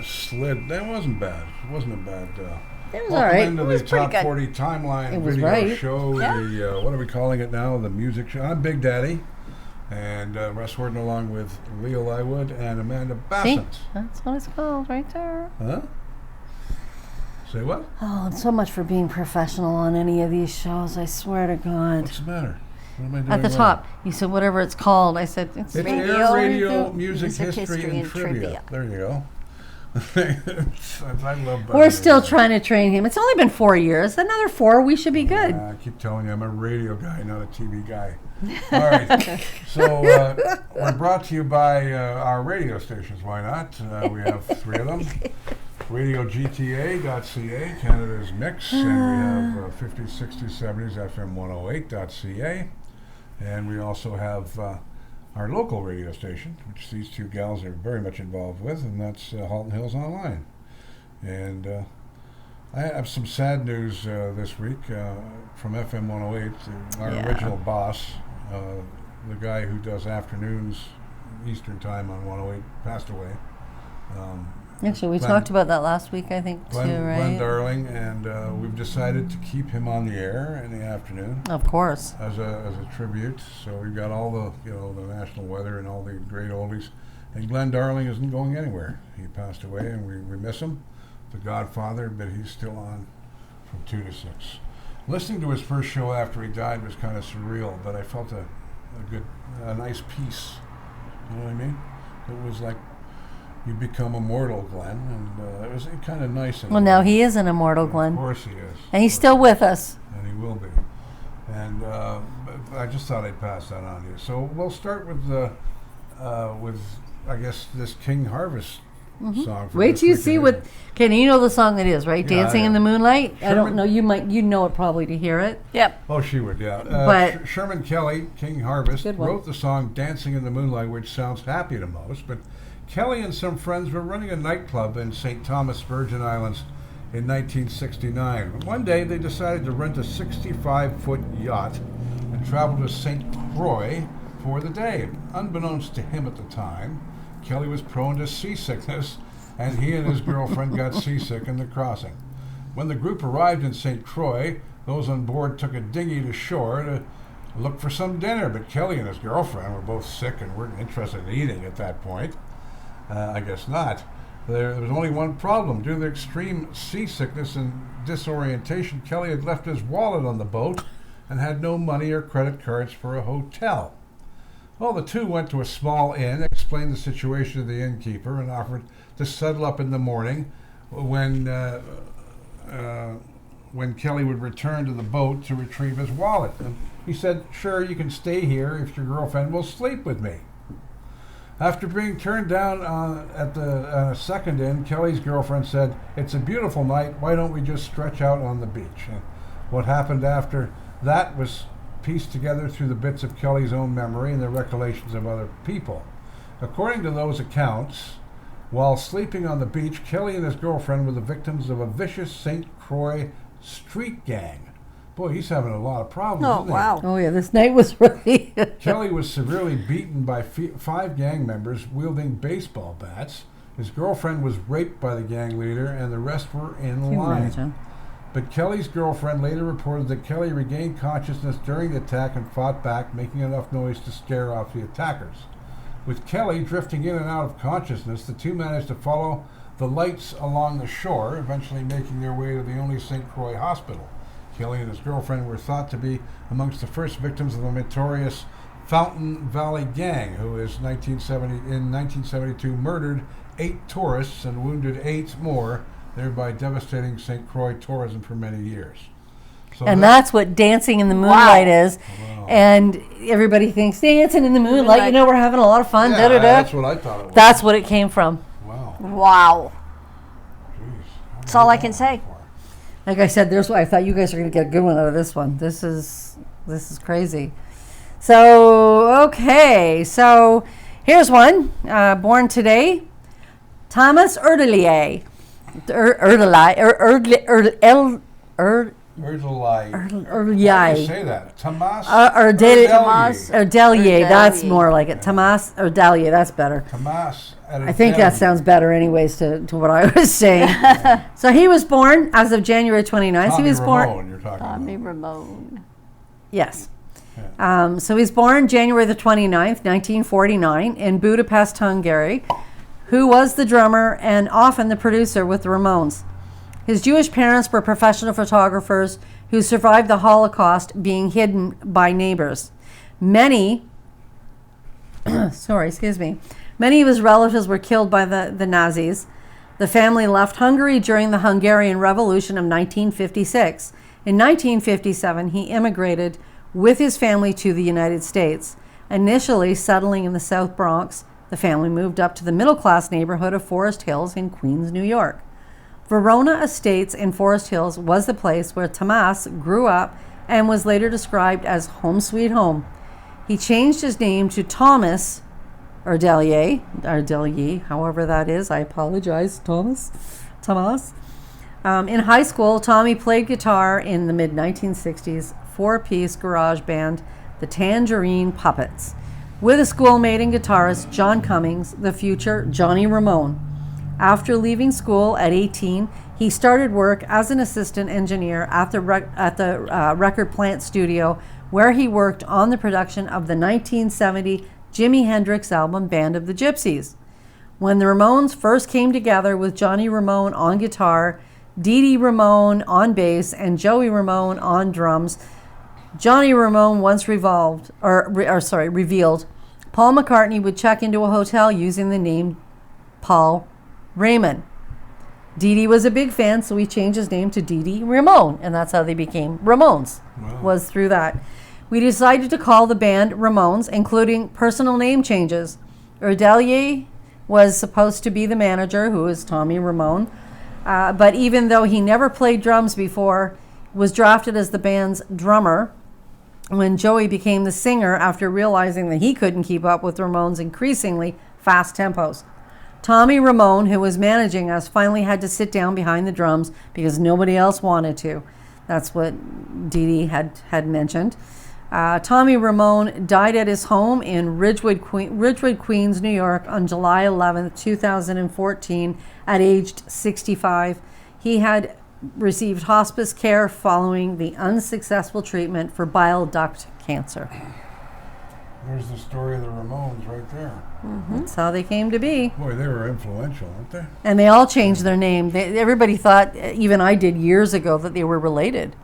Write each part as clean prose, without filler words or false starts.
of slid. That wasn't bad. It wasn't a bad. It was all right. Into It was the pretty Top good. 40 Timeline It was video right. show. Yeah. The what are we calling it now? The music show. I'm Big Daddy, and Russ Horton along with Leah Lywood and Amanda See? Bassett. That's what it's called right there. Huh? Say what? Oh, and so much for being professional on any of these shows. I swear to God. What's the matter? What am I doing At the wrong? top, you said whatever it's called. I said it's It's radio. radio, music, history, and trivia. There you go. I love. We're still trying to train him. It's only been 4 years. Another 4, we should be good. I keep telling you, I'm a radio guy, not a TV guy. All right. So we're brought to you by our radio stations. Why not? We have 3 of them. RadioGTA.ca, Canada's Mix, and we have 50s, 60s, 70s, FM 108.ca. And we also have our local radio station, which these 2 gals are very much involved with, and that's Halton Hills Online. And I have some sad news this week from FM 108. Our original boss, the guy who does afternoons Eastern Time on 108, passed away. Actually, we talked about that last week, I think, too, right? Glenn Darling, and we've decided to keep him on the air in the afternoon. Of course. As a tribute. So we've got all the the national weather and all the great oldies. And Glenn Darling isn't going anywhere. He passed away, and we miss him, the Godfather, but he's still on from 2 to 6. Listening to his first show after he died was kind of surreal, but I felt a nice peace. You know what I mean? It was like you become immortal, Glenn, and it was kind of nice. Well, now he is an immortal, Glenn. Of course he is. And he's still with us. And he will be. And but I just thought I'd pass that on to you. So we'll start with I guess this King Harvest song. For Wait this till you week see and what. Okay, you know the song it is, right? Yeah, Dancing I in the am. Moonlight. I don't Sherman- know. You know it probably to hear it. Yep. Oh, she would, yeah. But- Sherman Kelly, King Harvest, Good one. wrote the song Dancing in the Moonlight, which sounds happy to most, but Kelly and some friends were running a nightclub in St. Thomas, Virgin Islands in 1969. One day they decided to rent a 65-foot yacht and travel to St. Croix for the day. Unbeknownst to him at the time, Kelly was prone to seasickness, and he and his girlfriend got seasick in the crossing. When the group arrived in St. Croix, those on board took a dinghy to shore to look for some dinner, but Kelly and his girlfriend were both sick and weren't interested in eating at that point. I guess not. There was only one problem. Due to the extreme seasickness and disorientation, Kelly had left his wallet on the boat and had no money or credit cards for a hotel. Well, the two went to a small inn, explained the situation to the innkeeper, and offered to settle up in the morning when Kelly would return to the boat to retrieve his wallet. And he said, "Sure, you can stay here if your girlfriend will sleep with me." After being turned down at the second inn, Kelly's girlfriend said, "It's a beautiful night. Why don't we just stretch out on the beach?" And what happened after that was pieced together through the bits of Kelly's own memory and the recollections of other people. According to those accounts, while sleeping on the beach, Kelly and his girlfriend were the victims of a vicious St. Croix street gang. Boy, he's having a lot of problems, Oh, isn't he? wow. Oh, yeah, this night was really... Kelly was severely beaten by 5 gang members wielding baseball bats. His girlfriend was raped by the gang leader, and the rest were in Can you line. imagine? But Kelly's girlfriend later reported that Kelly regained consciousness during the attack and fought back, making enough noise to scare off the attackers. With Kelly drifting in and out of consciousness, the two managed to follow the lights along the shore, eventually making their way to the only St. Croix hospital. Kelly and his girlfriend were thought to be amongst the first victims of the notorious Fountain Valley Gang, who in 1972 murdered 8 tourists and wounded 8 more, thereby devastating St. Croix tourism for many years. So And that's what Dancing in the Moonlight is. Wow. And everybody thinks Dancing in the Moonlight, you know, we're having a lot of fun. Yeah, da-da-da. that's what I thought it was. That's what it came from. Wow. Wow. Jeez. That's all I can say. Like I said, there's why I thought you guys are going to get a good one out of this one. This is crazy. So, okay. So, here's one. Born today, Thomas Erdelier. Where's the lie? Or How do you Yai. say that? Tomas Erdelier. Erdelier. That's more like it. Tomas Erdelier, that's better. Tomas I think that sounds better anyways to what I was saying. So he was born as of January 29th. Tommy He was born. Ramone, you're talking Tommy about. Ramone. Yes. So he's born January the 29th, 1949 in Budapest, Hungary, who was the drummer and often the producer with the Ramones. His Jewish parents were professional photographers who survived the Holocaust, being hidden by neighbors. Many of his relatives were killed by the Nazis. The family left Hungary during the Hungarian Revolution of 1956. In 1957, he immigrated with his family to the United States. Initially settling in the South Bronx, the family moved up to the middle-class neighborhood of Forest Hills in Queens, New York. Verona Estates in Forest Hills was the place where Tomas grew up and was later described as home sweet home. He changed his name to Thomas Erdelier, however that is. I apologize, Tomas. In high school, Tommy played guitar in the mid-1960s four-piece garage band, the Tangerine Puppets, with a schoolmate and guitarist, John Cummings, the future Johnny Ramone. After leaving school at 18, he started work as an assistant engineer at the record plant studio, where he worked on the production of the 1970 Jimi Hendrix album Band of the Gypsies. When the Ramones first came together with Johnny Ramone on guitar, Dee Dee Ramone on bass, and Joey Ramone on drums, Johnny Ramone once revealed Paul McCartney would check into a hotel using the name Paul Raymond. Dee Dee was a big fan, so he changed his name to Dee Dee Ramone, and that's how they became Ramones. Wow. Was through that. We decided to call the band Ramones, including personal name changes. Erdelier was supposed to be the manager, who is Tommy Ramone, but even though he never played drums before, was drafted as the band's drummer when Joey became the singer after realizing that he couldn't keep up with Ramone's increasingly fast tempos. Tommy Ramone, who was managing us, finally had to sit down behind the drums because nobody else wanted to. That's what Dee Dee had mentioned. Tommy Ramone died at his home in Ridgewood, Queens, New York on July 11, 2014 at aged 65. He had received hospice care following the unsuccessful treatment for bile duct cancer. There's the story of the Ramones right there. Mm-hmm. That's how they came to be. Boy, they were influential, weren't they? And they all changed their name. Everybody thought, even I did years ago, that they were related.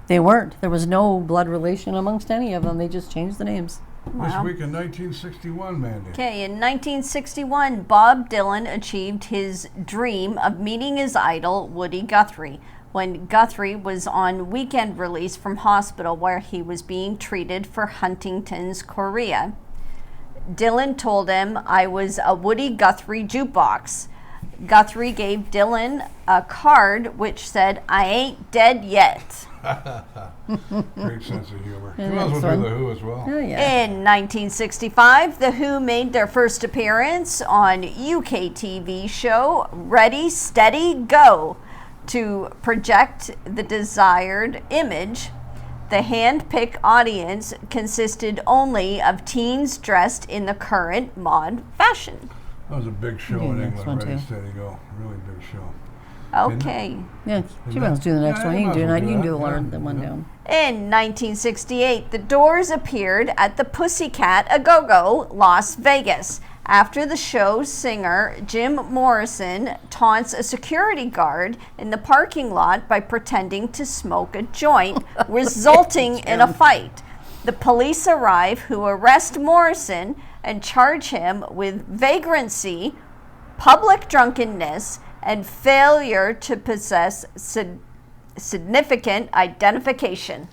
They weren't. There was no blood relation amongst any of them. They just changed the names. Wow. This week in 1961, Mandy. Okay, in 1961, Bob Dylan achieved his dream of meeting his idol, Woody Guthrie, when Guthrie was on weekend release from hospital where he was being treated for Huntington's chorea. Dylan told him, "I was a Woody Guthrie jukebox." Guthrie gave Dylan a card which said, "I ain't dead yet." Great sense of humor. Yeah, You might as well that's do fun. The Who as well. Oh, yeah. In 1965, The Who made their first appearance on UK TV show Ready, Steady, Go to project the desired image. The hand-picked audience consisted only of teens dressed in the current mod fashion. That was a big show Do in the next England. one, Ready, too. steady, go. Really big show. Okay. Yeah, she must do the next Yeah, one. you You might can do as well that. do You can that. do Yeah, the one yeah. down. In 1968, the Doors appeared at the Pussycat A-Go-Go, Las Vegas. After the show, singer Jim Morrison taunts a security guard in the parking lot by pretending to smoke a joint, resulting in a fight. The police arrive, who arrest Morrison and charge him with vagrancy, public drunkenness, and failure to possess significant identification.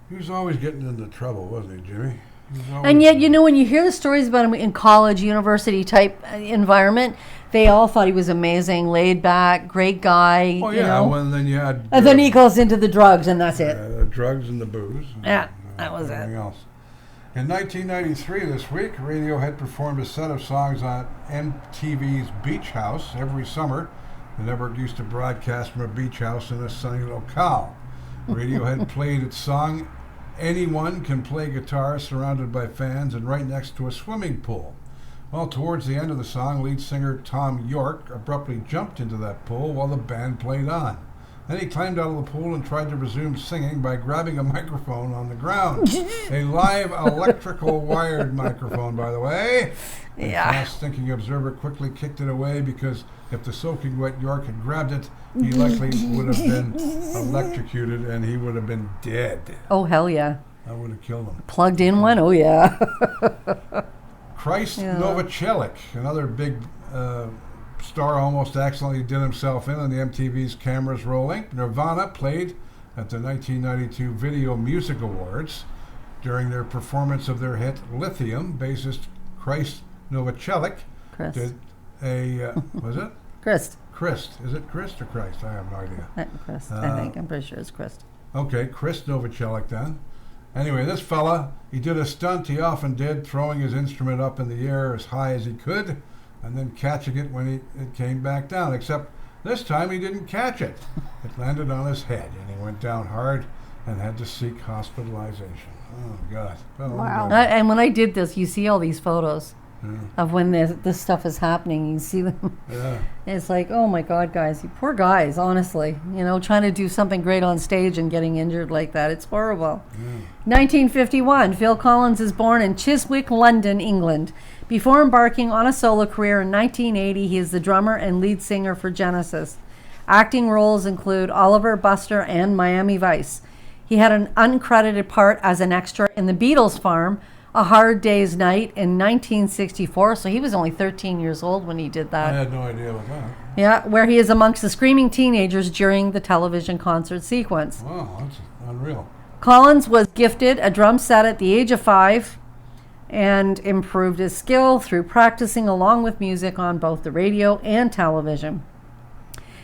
He was always getting into trouble, wasn't he, Jimmy? He was always- And yet, you know, when you hear the stories about him in college, university type environment, they all thought he was amazing, laid back, great guy. Oh, you yeah. know? Well, then you had And then he goes into the drugs, and that's it. the drugs and the booze. And, Yeah, that was everything it. else. In 1993, this week, Radiohead performed a set of songs on MTV's Beach House every summer. The network used to broadcast from a beach house in a sunny locale. Radiohead played its song, Anyone Can Play Guitar, surrounded by fans and right next to a swimming pool. Well, towards the end of the song, lead singer Tom York abruptly jumped into that pool while the band played on. Then he climbed out of the pool and tried to resume singing by grabbing a microphone on the ground. A live electrical wired microphone, by the way. Yeah. A fast-thinking observer quickly kicked it away because if the soaking wet York had grabbed it, he likely would have been electrocuted and he would have been dead. Oh, hell yeah. That would have killed him. Plugged in one? Oh, yeah. Christ Novoselic, another big star, almost accidentally did himself in on the MTV's Cameras Rolling. Nirvana played at the 1992 Video Music Awards. During their performance of their hit Lithium, bassist Christ Novoselic did a, was it? Christ. Christ. Is it Christ or Christ? I have no idea. Christ, I think. I'm pretty sure it's Christ. Okay, Christ Novoselic then. Anyway, this fella, he did a stunt he often did, throwing his instrument up in the air as high as he could, and then catching it when it came back down. Except this time he didn't catch it. It landed on his head, and he went down hard and had to seek hospitalization. Oh, God. Oh, Wow. God. And when I did this, you see all these photos of when this stuff is happening. You see them. Yeah. And it's like, oh my God, guys, you poor guys, honestly. You know, trying to do something great on stage and getting injured like that. It's horrible. 1951, Phil Collins is born in Chiswick, London, England. Before embarking on a solo career in 1980, he is the drummer and lead singer for Genesis. Acting roles include Oliver, Buster, and Miami Vice. He had an uncredited part as an extra in The Beatles' Farm, A Hard Day's Night in 1964, so he was only 13 years old when he did that. I had no idea about that. Yeah, where he is amongst the screaming teenagers during the television concert sequence. Wow, that's unreal. Collins was gifted a drum set at the age of 5 and improved his skill through practicing along with music on both the radio and television.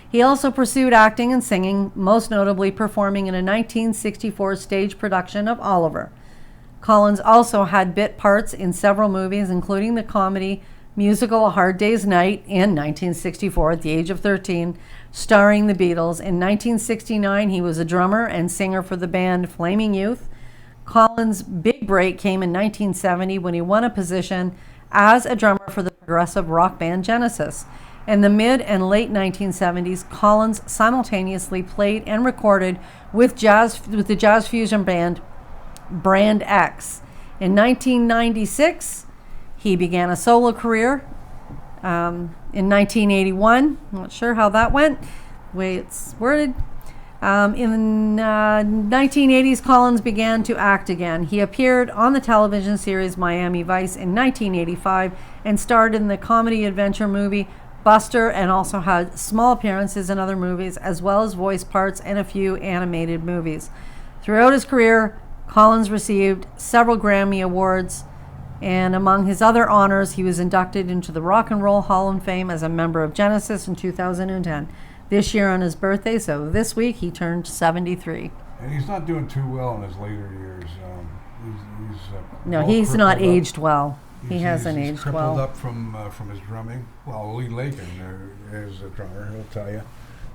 He also pursued acting and singing, most notably performing in a 1964 stage production of Oliver. Collins also had bit parts in several movies, including the comedy musical A Hard Day's Night in 1964 at the age of 13, starring the Beatles. In 1969, he was a drummer and singer for the band Flaming Youth. Collins' big break came in 1970 when he won a position as a drummer for the progressive rock band Genesis. In the mid and late 1970s, Collins simultaneously played and recorded with the jazz fusion band Brand X. In 1996, he began a solo career. In 1981, not sure how that went, the way it's worded. In the 1980s, Collins began to act again. He appeared on the television series Miami Vice in 1985 and starred in the comedy adventure movie Buster, and also had small appearances in other movies, as well as voice parts in a few animated movies. Throughout his career, Collins received several Grammy Awards, and among his other honors, he was inducted into the Rock and Roll Hall of Fame as a member of Genesis in 2010. This year on his birthday, so this week, he turned 73. And he's not doing too well in his later years. No, he's not aged well. He hasn't he's aged crippled well. up from his drumming. Well, Lee Lakin is a drummer. He'll tell you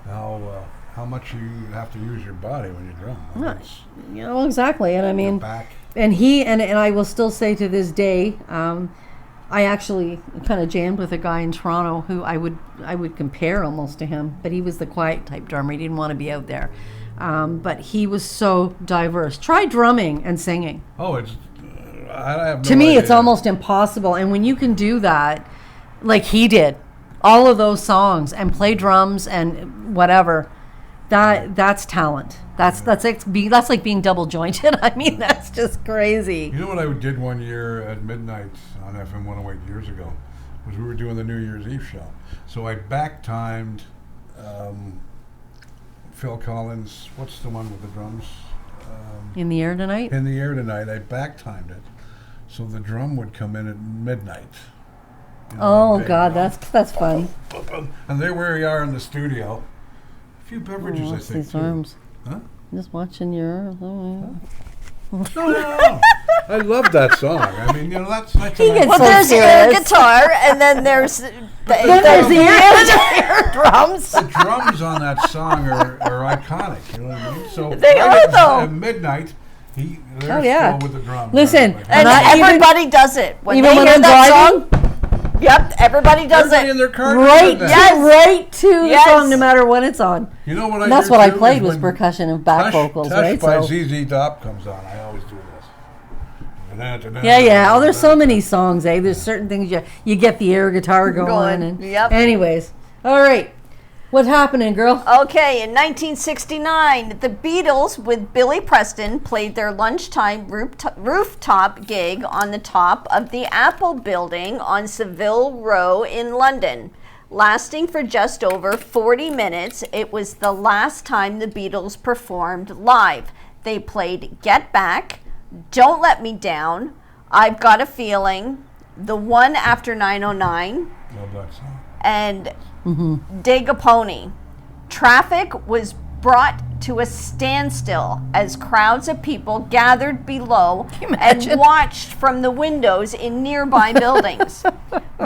how much you have to use your body when you drum. You know, exactly. And I mean, back. and he and I will still say to this day, I actually kind of jammed with a guy in Toronto who I would compare almost to him, but he was the quiet type drummer. He didn't want to be out there, but he was so diverse. Try drumming and singing. Oh, it's. I have no To me, idea. it's almost impossible. And when you can do that, like he did, all of those songs and play drums and whatever, that's talent. That's like being double jointed. I mean, that's just crazy. You know what I did one year at midnight on FM 108 years ago was we were doing the New Year's Eve show. So I back-timed Phil Collins. What's the one with the drums? In the Air Tonight? In the Air Tonight. I back-timed it. So the drum would come in at midnight. You know, Oh big God, drum. that's fun. And there we are in the studio. A few beverages, I What's think. these too. arms? Huh? Just watching your. No. I love that song. I mean, that's He gets Well, so there's air serious. guitar, and then there's Then there's the air drums. the drums on that song are iconic. You know what I mean? So They right are, at though. Midnight, they're Oh, yeah. still with the drums. Listen, Right? and Not even- everybody does it when even they when hear I'm that driving? song. Yep, everybody does Everybody it. in their car Right, doing that. Yes. right to the Yes. song, no matter when it's on. You know what I And that's do what I too played is was when percussion and back Tush, vocals, Tush right? by So, ZZ Top comes on. I always do this. yeah. Oh, there's so many songs, eh? There's certain things you get the air guitar going. Going, And yep. anyways, all right. What's happening, girl? Okay, in 1969, the Beatles with Billy Preston played their lunchtime rooftop gig on the top of the Apple Building on Savile Row in London. Lasting for just over 40 minutes, it was the last time the Beatles performed live. They played Get Back, Don't Let Me Down, I've Got a Feeling, The One After 909, Love that song. and Dig a Pony. Traffic was brought to a standstill as crowds of people gathered below you and imagine? watched from the windows in nearby buildings.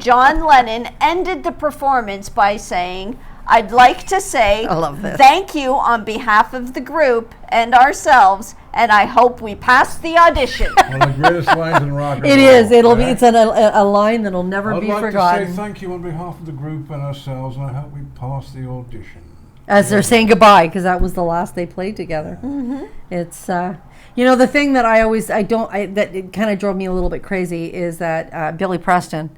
John Lennon ended the performance by saying, "I'd like to say I love this. thank you on behalf of the group and ourselves, and I hope we pass the audition." One of the greatest lines in rock and roll. It is. It'll be. right? It's a line that'll never I'd be like forgotten. to say thank you on behalf of the group and ourselves, and I hope we pass the audition. As they're saying goodbye, because that was the last they played together. It's the thing that that it kind of drove me a little bit crazy is that Billy Preston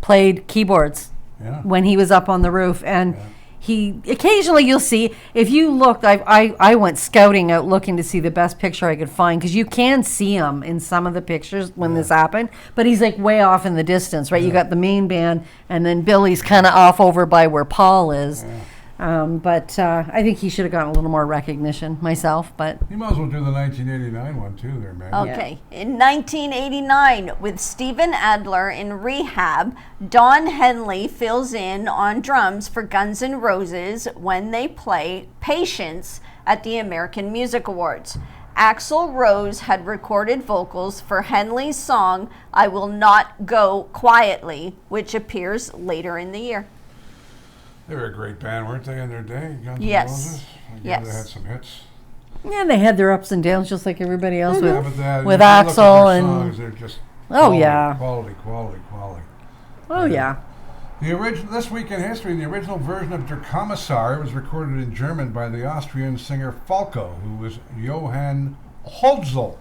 played keyboards Yeah. when he was up on the roof, and he occasionally you'll see if you looked. I went scouting out looking to see the best picture I could find, because you can see him in some of the pictures when this happened, but he's like way off in the distance, right? You got the main band, and then Billy's kind of off over by where Paul is. But I think he should have gotten a little more recognition myself. But You might as well do the 1989 one too, there, man. Okay. In 1989, with Steven Adler in rehab, Don Henley fills in on drums for Guns N' Roses when they play Patience at the American Music Awards. Axl Rose had recorded vocals for Henley's song I Will Not Go Quietly, which appears later in the year. They were a great band, weren't they, in their day? Guns N' Yes. Roses? I Yes. They had some hits. yeah, they had their ups and downs just like everybody else Yeah, but that, with if you look at Axl their and songs, they're just Oh, quality, yeah. quality. oh yeah. This week in history, the original version of Der Kommissar was recorded in German by the Austrian singer Falco, who was Johann Holzel,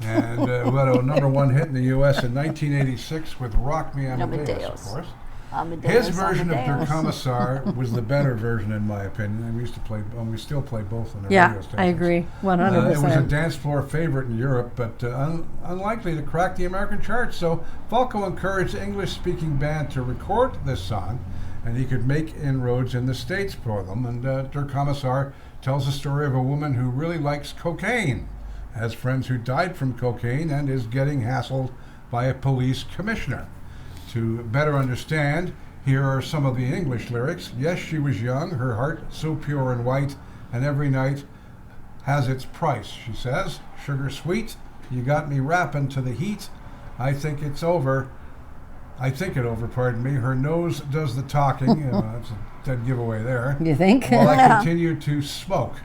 and who had a #1 hit in the U.S. in 1986 with Rock Me Amadeus, Amadeus. of course. Amadeus, His version of Der Amadeus. Kommissar was the better version, in my opinion, and we used to play, we still play both on the Yeah, radio stations. I agree, 100%. It was a dance floor favorite in Europe, but unlikely to crack the American charts. So Falco encouraged the English-speaking band to record this song, and he could make inroads in the States for them. And Der Kommissar tells the story of a woman who really likes cocaine, has friends who died from cocaine, and is getting hassled by a police commissioner. To better understand, here are some of the English lyrics. Yes, she was young, her heart so pure and white, and every night has its price, she says. Sugar sweet, you got me rapping to the heat. I think it over, pardon me. Her nose does the talking. That's a dead giveaway there. You think? While I Yeah. continue to smoke.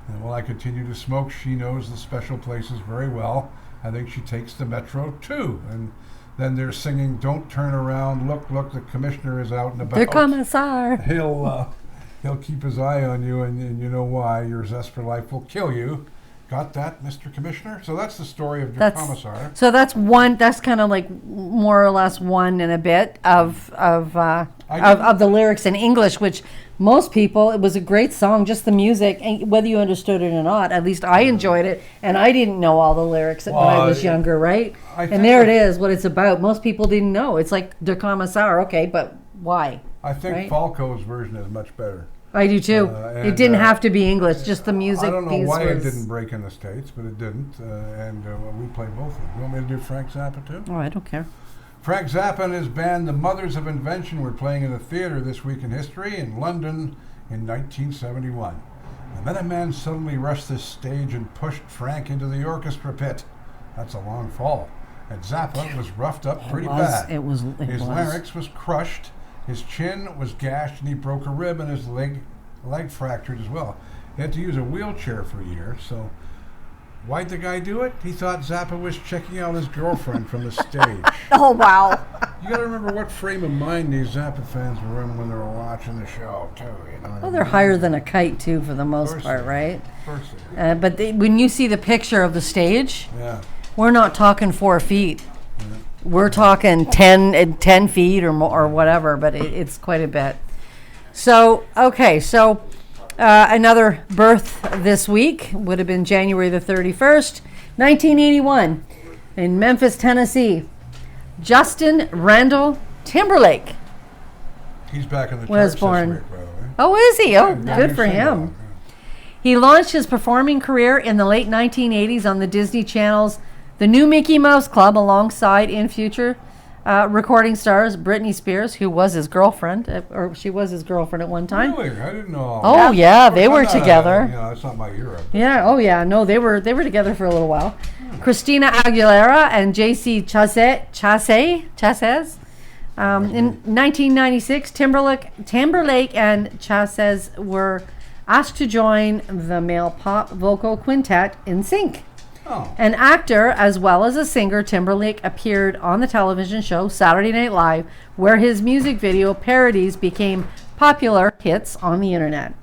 And while I continue to smoke, she knows the special places very well. I think she takes the metro too. And then they're singing, don't turn around, look, the commissioner is out and about. Der Kommissar. He'll keep his eye on you, and you know why. Your zest for life will kill you. Got that, Mr. Commissioner? So that's the story of Der Kommissar. So that's one. That's kind of like more or less one and a bit of the lyrics in English, which most people, it was a great song, just the music, and whether you understood it or not. At least I enjoyed it, and I didn't know all the lyrics when I was younger, right? I think And there it that- is, what it's about. Most people didn't know. It's like Der Kommissar, okay, but why? I think right? Falco's version is much better. I do too. And, It didn't have to be English, just the music I don't know piece why it was. didn't break in the States, but it didn't. And we play both of them. You want me to do Frank Zappa too? Oh, I don't care. Frank Zappa and his band, the Mothers of Invention, were playing in a theater this week in history in London in 1971. And then a man suddenly rushed this stage and pushed Frank into the orchestra pit. That's a long fall. And Zappa was roughed up pretty bad. His larynx was crushed, his chin was gashed, and he broke a rib, and his leg fractured as well. He had to use a wheelchair for a year. So why'd the guy do it? He thought Zappa was checking out his girlfriend from the stage. Oh, wow. You got to remember what frame of mind these Zappa fans were in when they were watching the show, too. You know Well, they're higher than a kite, too, for the most part, right? Of course they are. But when you see the picture of the stage, Yeah. we're not talking 4 feet. We're talking 10 feet or more, or whatever, but it's quite a bit. So, okay, another birth this week would have been January the 31st, 1981, in Memphis, Tennessee. Justin Randall Timberlake He's back in the was charts born. this week, by the way. Oh, is he? Oh, Yeah, good he's for single, him. He launched his performing career in the late 1980s on the Disney Channel's The New Mickey Mouse Club alongside in future recording stars Britney Spears, who was his girlfriend, or she was his girlfriend at one time. Really? I didn't know all Oh, that. yeah, they I'm were not together. That's not my era. Yeah, oh yeah, no, they were together for a little while. Christina Aguilera and J.C. Chasez. In 1996, Timberlake and Chasez were asked to join the male pop vocal quintet NSYNC. Oh. An actor as well as a singer, Timberlake appeared on the television show Saturday Night Live, where his music video parodies became popular hits on the internet.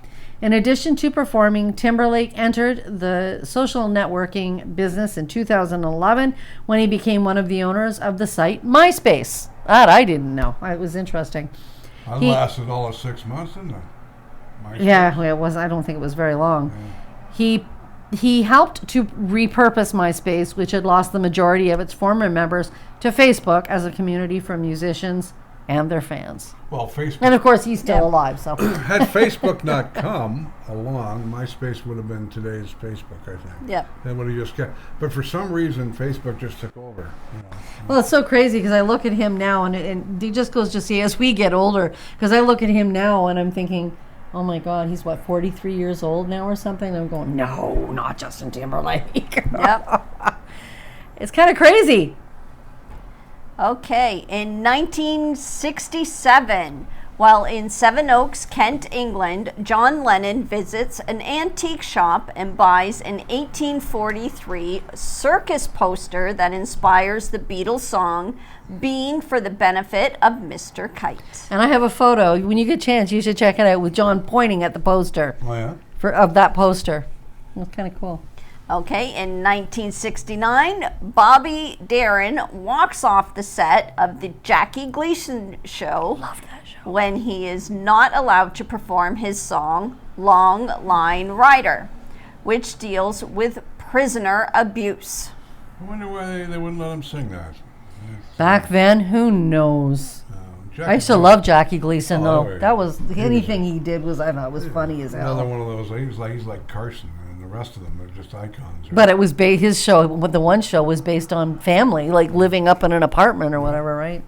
In addition to performing, Timberlake entered the social networking business in 2011 when he became one of the owners of the site MySpace. That I didn't know. It was interesting. That lasted all of 6 months, didn't it? Yeah, it was. I don't think it was very long. Yeah. He helped to repurpose MySpace, which had lost the majority of its former members, to Facebook as a community for musicians and their fans. Well, Facebook. And of course, he's still alive. So, had Facebook not come along, MySpace would have been today's Facebook, I think. Yep. That would have just kept. But for some reason, Facebook just took over. You know. Well, it's so crazy because I look at him now, and it just goes to see as we get older. Because I look at him now, and I'm thinking, oh my God, he's 43 years old now or something? And I'm going, no, not Justin Timberlake. Yep. It's kind of crazy. Okay, in 1967, while in Sevenoaks, Kent, England, John Lennon visits an antique shop and buys an 1843 circus poster that inspires the Beatles song Being for the Benefit of Mr. Kite. And I have a photo. When you get a chance, you should check it out with John pointing at the poster. Oh, yeah? Of that poster. It's kind of cool. Okay, in 1969, Bobby Darin walks off the set of the Jackie Gleason show. Love that show. When he is not allowed to perform his song, Long Line Rider, which deals with prisoner abuse. I wonder why they wouldn't let him sing that. Back then, who knows? Jackie I used to Gleason- love Jackie Gleason, though. yeah. That was anything he did was I thought was funny as hell. Another one of those. He's like Carson, and the rest of them are just icons. Right? But it was his show. The one show was based on family, like living up in an apartment or whatever, right?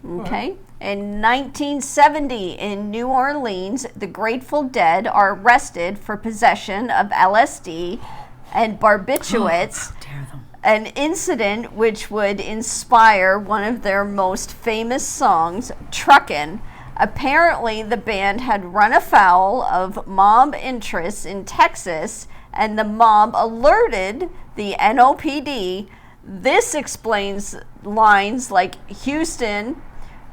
Okay. In 1970, in New Orleans, the Grateful Dead are arrested for possession of LSD and barbiturates. Dare them. An incident which would inspire one of their most famous songs, Truckin'. Apparently, the band had run afoul of mob interests in Texas, and the mob alerted the NOPD. This explains lines like Houston,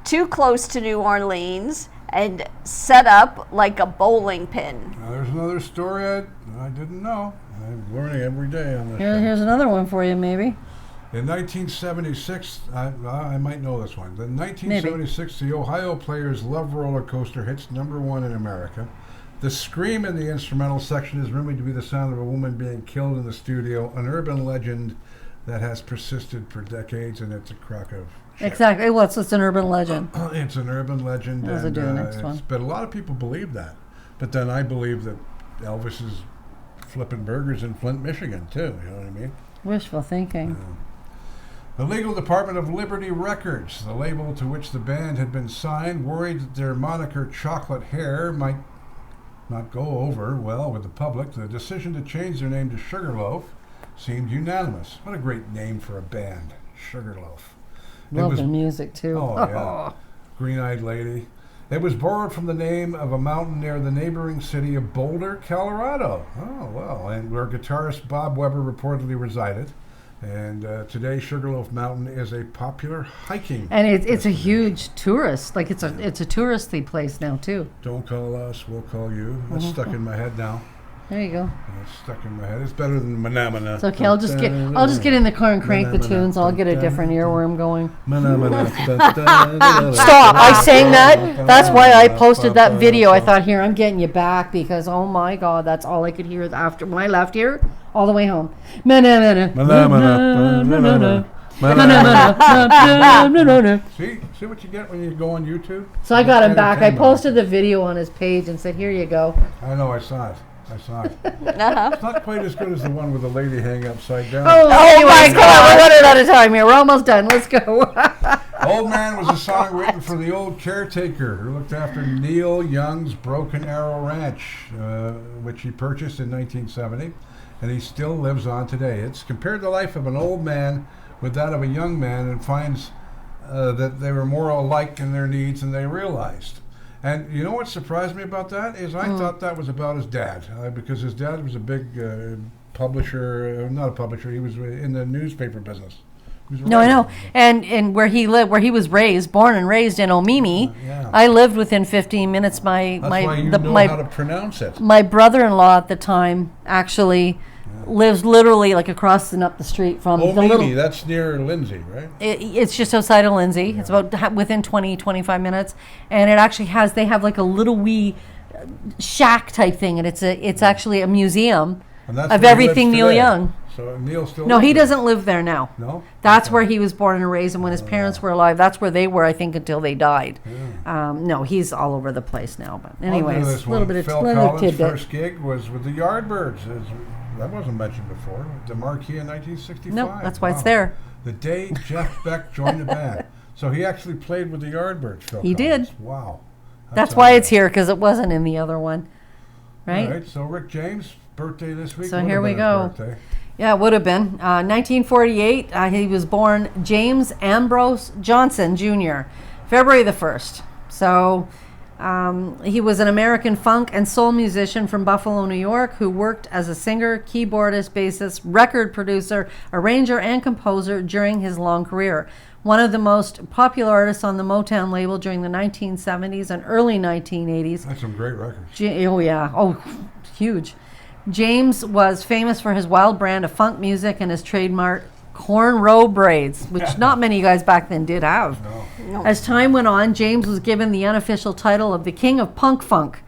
too close to New Orleans, and set up like a bowling pin. Now, there's another story I didn't know. I'm learning every day on this. Here's another one for you, maybe. In 1976, I might know this one. In 1976, the Ohio Players' Love Roller Coaster hits #1 in America. The scream in the instrumental section is rumored to be the sound of a woman being killed in the studio, an urban legend that has persisted for decades, and it's a crock of shit. Exactly. Well, it's an urban legend. It's an urban legend, What was I doing next one? But a lot of people believe that. But then I believe that Elvis is flipping burgers in Flint, Michigan, too. You know what I mean? Wishful thinking. The legal department of Liberty Records, the label to which the band had been signed, worried that their moniker Chocolate Hair might not go over well with the public. The decision to change their name to Sugarloaf seemed unanimous. What a great name for a band, Sugarloaf. Love their music too. Oh, yeah. Green-Eyed Lady. It was borrowed from the name of a mountain near the neighboring city of Boulder, Colorado. Oh, well, and where guitarist Bob Weber reportedly resided. And today, Sugarloaf Mountain is a popular hiking. And it's a huge tourist, like it's a touristy place now too. Don't call us, we'll call you. That's stuck in my head now. There you go. It's stuck in my head. It's better than Manamana. It's okay. I'll just get in the car and crank the tunes. I'll get a different earworm going. Stop! I sang that. That's why I posted that video. I thought, here, I'm getting you back because oh my God, that's all I could hear after when I left here all the way home. See what you get when you go on YouTube. So I got him back. I posted the video on his page and said, here you go. I know. I saw it. It's not quite as good as the one with the lady hanging upside down. Oh my God, we're running out of time here. We're almost done. Let's go. Old Man was a song written for the old caretaker who looked after Neil Young's Broken Arrow Ranch, which he purchased in 1970, and he still lives on today. It's compared the life of an old man with that of a young man and finds that they were more alike in their needs than they realized. And you know what surprised me about that is I thought that was about his dad, because his dad was a big publisher, not a publisher, he was in the newspaper business. No, I know. And where he lived, where he was raised, born and raised in Omini, I lived within 15 minutes. That's why you know how to pronounce it. My brother-in-law at the time actually lives literally like across and up the street from Omini, that's near Lindsay, right? It's just outside of Lindsay. Yeah. It's about within 25 minutes. And it actually they have like a little wee shack type thing. And it's actually a museum of everything Neil Young. So Neil still No, he doesn't live there now. No? That's where he was born and raised. And when his parents were alive, that's where they were, I think, until they died. Yeah. No, he's all over the place now. But anyways, a little bit of Phil Collins' first gig was with the Yardbirds. That wasn't mentioned before. The Marquee in 1965. No, that's why it's there. The day Jeff Beck joined the band. So he actually played with the Yardbirds, Phil He Collins. did. Wow. That's why it's here, because it wasn't in the other one. Right? All right, so Rick James' birthday this week. So here we go. Yeah, it would have been. 1948, he was born James Ambrose Johnson, Jr., February the 1st. So he was an American funk and soul musician from Buffalo, New York, who worked as a singer, keyboardist, bassist, record producer, arranger, and composer during his long career. One of the most popular artists on the Motown label during the 1970s and early 1980s. That's some great records. Huge. James was famous for his wild brand of funk music and his trademark cornrow braids, which not many guys back then did have. No. As time went on, James was given the unofficial title of the King of Punk Funk.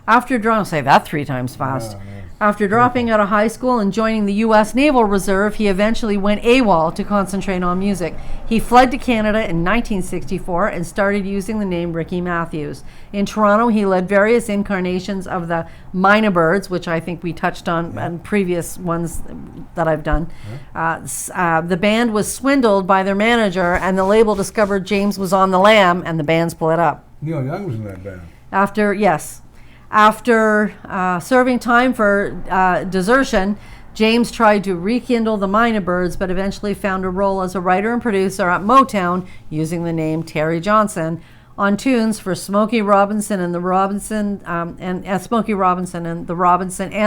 After say that 3 times fast. After dropping out of high school and joining the U.S. Naval Reserve, he eventually went AWOL to concentrate on music. He fled to Canada in 1964 and started using the name Ricky Matthews. In Toronto, he led various incarnations of the Minor Birds, which I think we touched on previous ones that I've done. The band was swindled by their manager, and the label discovered James was on the lam, and the band split up. Neil Young was in that band. After serving time for desertion, James tried to rekindle the Minor Birds, but eventually found a role as a writer and producer at Motown using the name Terry Johnson on tunes for Smokey Robinson and the Robinson and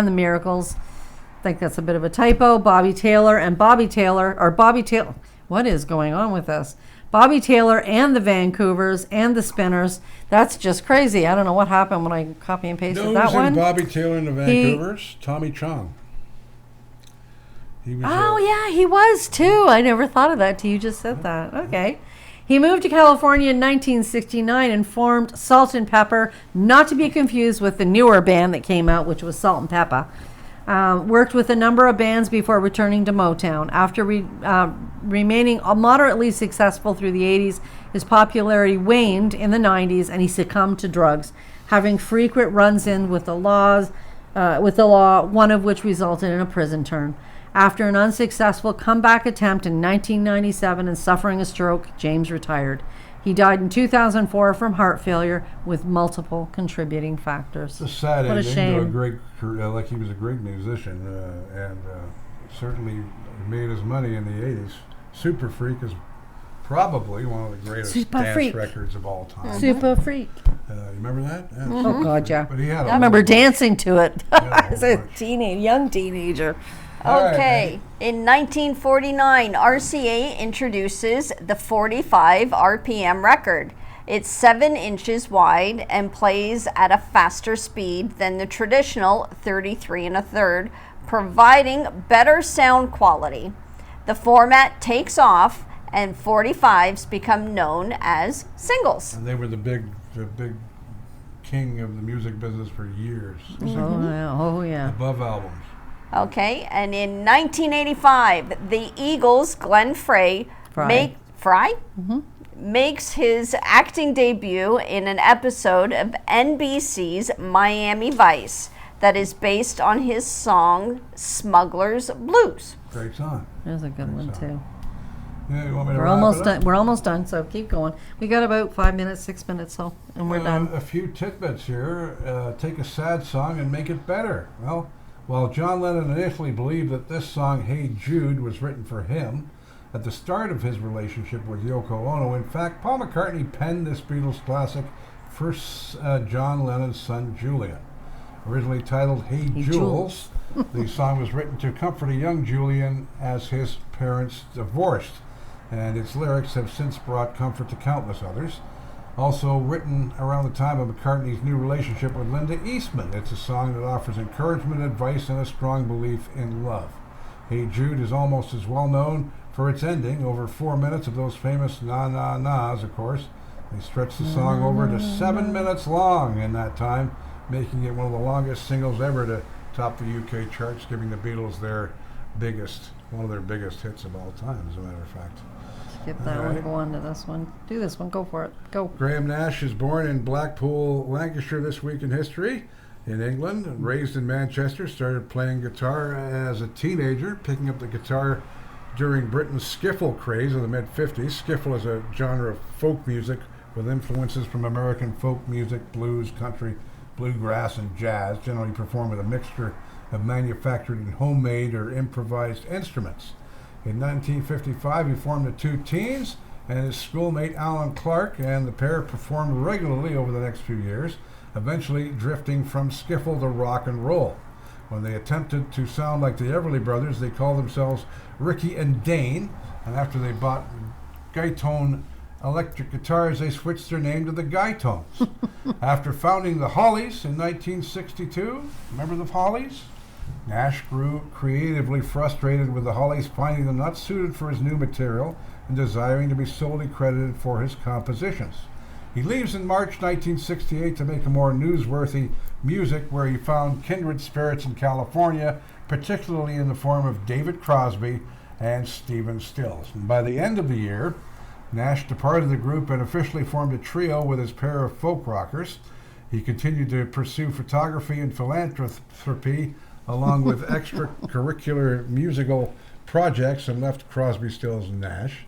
the Miracles. I think that's a bit of a typo. Bobby Taylor. What is going on with this? Bobby Taylor and the Vancouvers and the Spinners. That's just crazy. I don't know what happened when I copy and pasted that one. Bobby Taylor and the Vancouvers? Tommy Chong. He was too. I never thought of that till you just said that. Okay. He moved to California in 1969 and formed Salt and Pepper, not to be confused with the newer band that came out, which was Salt and Pepper. Worked with a number of bands before returning to Motown. After remaining moderately successful through the 80s, his popularity waned in the 90s, and he succumbed to drugs, having frequent runs-in with the law, one of which resulted in a prison term. After an unsuccessful comeback attempt in 1997 and suffering a stroke, James retired. He died in 2004 from heart failure with multiple contributing factors. It's a sad ending. What a shame. To a great career, like he was a great musician, and certainly made his money in the 80s. Super Freak is probably one of the greatest Super dance Freak. records of all time. Super Freak. You remember that? Yeah, Oh, Super God, Freak. yeah. But he had I remember dancing to it Yeah, as a bunch. young teenager. All right, Okay, in 1949, RCA introduces the 45 RPM record. It's 7 inches wide and plays at a faster speed than the traditional 33 1/3, providing better sound quality. The format takes off and 45s become known as singles. And they were the big king of the music business for years. Oh, yeah. Above albums. Okay, and in 1985, the Eagles' Glenn Frey makes his acting debut in an episode of NBC's Miami Vice that is based on his song Smuggler's Blues. Great song. There's a good one, too. Yeah, you want me to We're wrap almost it up? done. We're almost done, so keep going. We got about 5 minutes, 6 minutes, so, and we're done. A few tidbits here. Take a sad song and make it better. Well, while John Lennon initially believed that this song, Hey Jude, was written for him, at the start of his relationship with Yoko Ono, in fact, Paul McCartney penned this Beatles classic for John Lennon's son, Julian. Originally titled Hey Jules, the song was written to comfort a young Julian as his parents divorced, and its lyrics have since brought comfort to countless others. Also written around the time of McCartney's new relationship with Linda Eastman, it's a song that offers encouragement, advice, and a strong belief in love. Hey Jude is almost as well known for its ending, over 4 minutes of those famous na-na-nas, of course. They stretched the song over to 7 minutes long in that time, making it one of the longest singles ever to top the UK charts, giving the Beatles one of their biggest hits of all time, as a matter of fact. Skip that All one, right. go on to this one. Do this one, go for it. Go. Graham Nash is born in Blackpool, Lancashire this week in history, in England. Raised in Manchester, started playing guitar as a teenager, picking up the guitar during Britain's skiffle craze of the mid-50s. Skiffle is a genre of folk music with influences from American folk music, blues, country, bluegrass, and jazz, generally performed with a mixture of manufactured and homemade or improvised instruments. In 1955, he formed the Two Teens and his schoolmate Alan Clark, and the pair performed regularly over the next few years, eventually drifting from skiffle to rock and roll. When they attempted to sound like the Everly Brothers, they called themselves Ricky and Dane, and after they bought Guytone electric guitars, they switched their name to the Guytones. After founding the Hollies in 1962, remember the Hollies? Nash grew creatively frustrated with the Hollies, finding them not suited for his new material and desiring to be solely credited for his compositions. He leaves in March 1968 to make a more newsworthy music, where he found kindred spirits in California, particularly in the form of David Crosby and Stephen Stills. And by the end of the year, Nash departed the group and officially formed a trio with his pair of folk rockers. He continued to pursue photography and philanthropy along with extracurricular musical projects, and left Crosby, Stills, and Nash.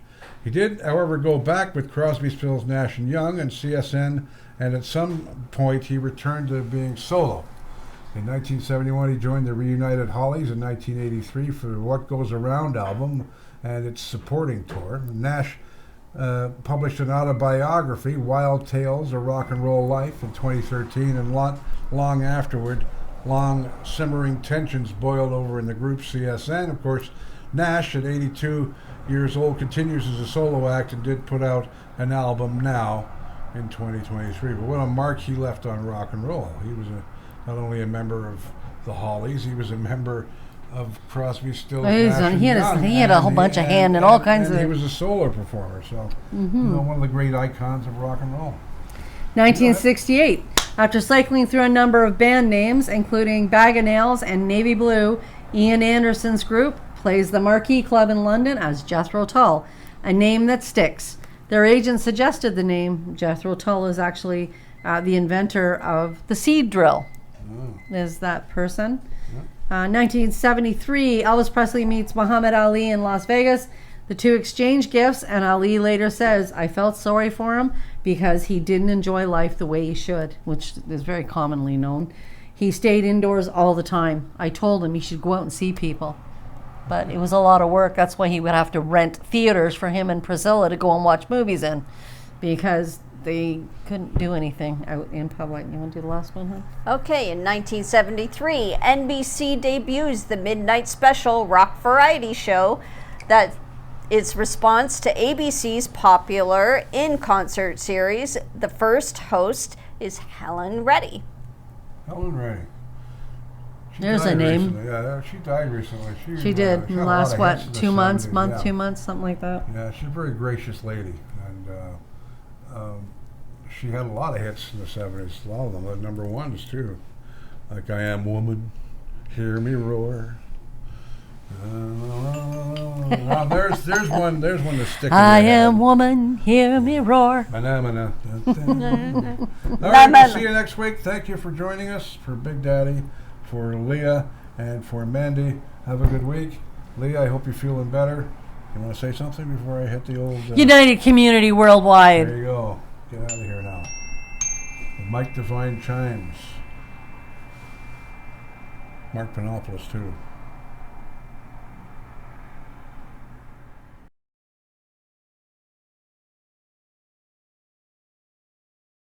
He did, however, go back with Crosby, Stills, Nash and Young and CSN, and at some point he returned to being solo. In 1971, he joined the reunited Hollies. In 1983 for the What Goes Around album and its supporting tour. Nash published an autobiography, Wild Tales, A Rock and Roll Life, in 2013, and long afterward, long simmering tensions boiled over in the group CSN. Of course, Nash, at 82 years old, continues as a solo act and did put out an album now in 2023. But what a mark he left on rock and roll. He was not only a member of the Hollies, he was a member of Crosby, Stills, Nash and Young, he had a whole bunch of hand in all kinds of... He was a solo performer, so one of the great icons of rock and roll. 1968. After cycling through a number of band names, including Bag of Nails and Navy Blue, Ian Anderson's group plays the Marquee Club in London as Jethro Tull, a name that sticks. Their agent suggested the name. Jethro Tull is actually the inventor of the seed drill. Is that person. 1973, Elvis Presley meets Muhammad Ali in Las Vegas. The two exchange gifts, and Ali later says, "I felt sorry for him because he didn't enjoy life the way he should," which is very commonly known. He stayed indoors all the time. I told him he should go out and see people. but it was a lot of work. That's why he would have to rent theaters for him and Priscilla to go and watch movies in, because they couldn't do anything out in public. You want to do the last one, huh? Okay, in 1973, NBC debuts the midnight special rock variety show that its response to ABC's popular in-concert series. The first host is Helen Reddy. Helen Reddy. She There's a died name. recently. Yeah, she died recently. She did. She In had the a last, lot of hits in what, the 2 months, 70s, month, yeah. 2 months, something like that. Yeah, she's a very gracious lady, and she had a lot of hits in the 70s. A lot of them were number ones too, like "I Am Woman," "Hear Me Roar." Now there's one that's sticking. I in your am head. woman, hear me roar. Banana. All right, we'll see you next week. Thank you for joining us. For Big Daddy, for Leah, and for Mandy. Have a good week. Leah, I hope you're feeling better. You want to say something before I hit the old... United Community Worldwide. There you go. Get out of here now. The Mike Devine chimes. Mark Panopoulos, too.